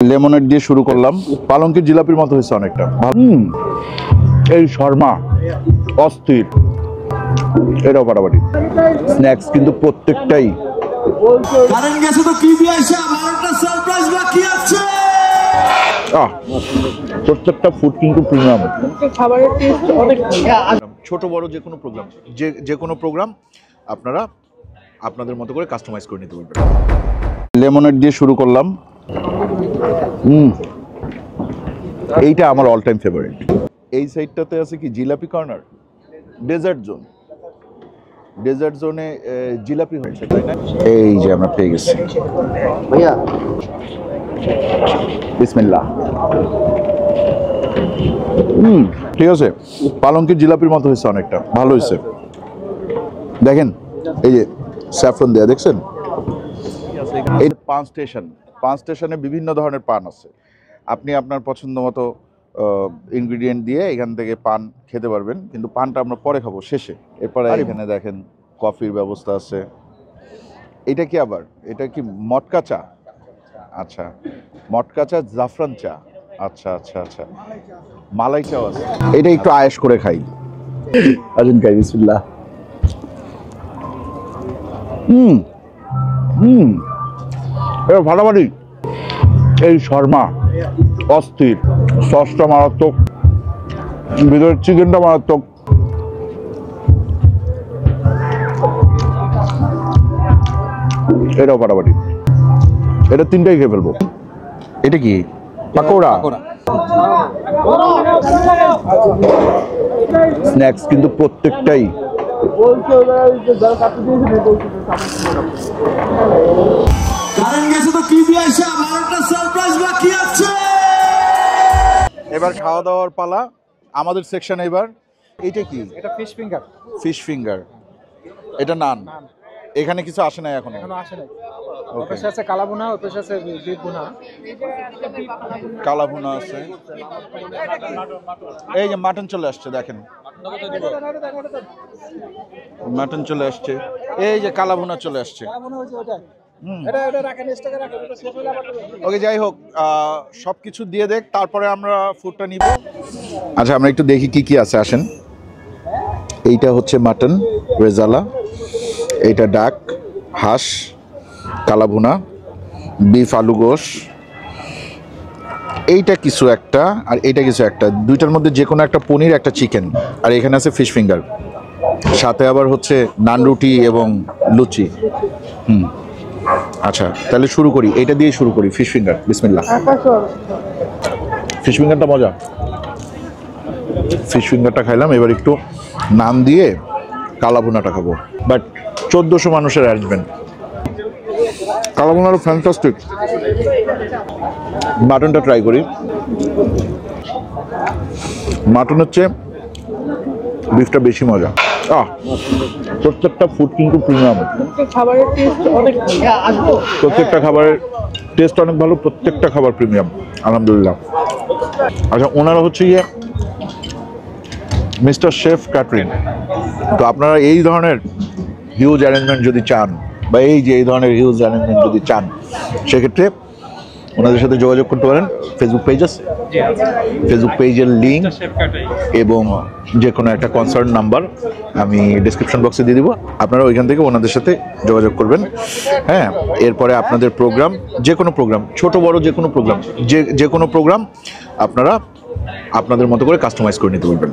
Lemonade দিয়ে শুরু করলাম। পালঙ্কের জিলাপির মতো হয়েছে অনেকটা। এই শর্মা অস্থির, এটাও ফাটাফাটি। স্ন্যাক্স কিন্তু প্রত্যেকটাই প্রত্যেকটা ফুড কিন্তু প্রিমিয়াম। ছোট বড় যে কোনো প্রোগ্রাম আপনারা আপনাদের মতো করে কাস্টমাইজ করে নিতে পারবেন। লেমনেড দিয়ে শুরু করলাম। এইটা আমার অল টাইম ফেভারিট। এই সাইডটাতে আছে কি jalebi corner, dessert zone. Dessert জোনে জিলাপি হচ্ছে, তাই না? এই যে আমরা পেয়ে গেছি ভাইয়া, বিসমিল্লাহ। ঠিক আছে, পালঙ্কের জিলাপির মতো হয়েছে অনেকটা, ভালো হয়েছে। দেখেন এই যে স্যাফরন দেয়া, দেখছেন? এই পান স্টেশনে বিভিন্ন ধরনের পান আছে। আপনি আপনার পছন্দ মতো ইনগ্রিডিয়েন্ট দিয়ে এখান থেকে পান খেতে পারবেন, কিন্তু পানটা আমরা পরে খাবো, শেষে। এরপরে এখানে দেখেন কফির ব্যবস্থা আছে। এটা কি আবার, এটা কি মটকা চা? আচ্ছা, মটকা চা, জাফরান চা। আচ্ছা আচ্ছা আচ্ছা, মালাই চাও আছে। এটা একটু আয়েশ করে খাই। আসুন খাই, বিসমিল্লাহ। এটা ফাটাফাটি। এই শর্মা অস্থির, সসটা মারাত্মক, ভিতরের চিকেনটা মারাত্মক। এটাও ফাটাফাটি। এটা তিনটাই খেয়ে ফেলবো। এটা কি পাকোড়া? স্ন্যাক্স কিন্তু প্রত্যেকটাই এবার খাওয়া দাওয়ার পালা আমাদের সেকশন। এবার এইটা কি? এটা ফিশ ফিঙ্গার। ফিশ ফিঙ্গার, এটা নান। এখানে কিছু আসে নাই এখনো? এখনো আসে নাই। ওর পাশে আছে কালাভুনা, ওর পাশে আছে বিফ ভুনা। কালাভুনা আছে, এই যে মাটন চলে আসছে, দেখেন মাটন চলে আসছে, এই যে কালাভুনা চলে আসছে। ওকে, যাই হোক, সবকিছু দিয়ে দেখ, তারপরে আমরা ফুডটা নিব। আচ্ছা, আমরা একটু দেখি কি কি আছে, আসেন। এইটা হচ্ছে মাটন রেজালা, এইটা ডাক, হাঁস, কালাভুনা, বিফ আলু গোশ, এইটা কিছু একটা, আর এইটা কিছু একটা। দুইটার মধ্যে যে কোনো একটা পনির, একটা চিকেন, আর এখানে আছে ফিশ ফিঙ্গার, সাথে আবার হচ্ছে নান রুটি এবং লুচি। আচ্ছা, তাহলে শুরু করি, এটা দিয়ে শুরু করি। ফিশ ফিঙ্গার, বিসমিল্লাহ। ফিশ ফিঙ্গারটা মজা। ফিশ ফিঙ্গারটা খাইলাম, এবার একটু নান দিয়ে কালাভুনাটা খাবো। বাট 1400 মানুষের অ্যারেঞ্জমেন্ট। কালাভুনারও ফ্যান্টাস্টিক। মাটনটা ট্রাই করি। মাটন হচ্ছে বিফটা বেশি মজা। প্রত্যেকটা ফুড কিন্তু প্রিমিয়াম। প্রত্যেকটা খাবারের টেস্ট অনেক ভালো, প্রত্যেকটা খাবার প্রিমিয়াম, আলহামদুলিল্লাহ। আচ্ছা, ওনারা হচ্ছে গিয়ে মিস্টার শেফ ক্যাটারিং। তো আপনারা এই ধরনের হিউজ অ্যারেঞ্জমেন্ট যদি চান, বা এই ধরনের হিউজ অ্যারেঞ্জমেন্ট যদি চান, সেক্ষেত্রে ওনাদের সাথে যোগাযোগ করতে পারেন। ফেসবুক পেজ আছে, ফেসবুক পেজের লিঙ্ক এবং যে কোনো একটা কনসার্ন নাম্বার আমি ডিসক্রিপশন বক্সে দিয়ে দিব। আপনারা ওইখান থেকে ওনাদের সাথে যোগাযোগ করবেন। হ্যাঁ, এরপরে আপনাদের প্রোগ্রাম, যে কোনো প্রোগ্রাম, ছোট বড় যে কোনো প্রোগ্রাম আপনারা আপনাদের মতো করে কাস্টমাইজ করে নিতে পারবেন।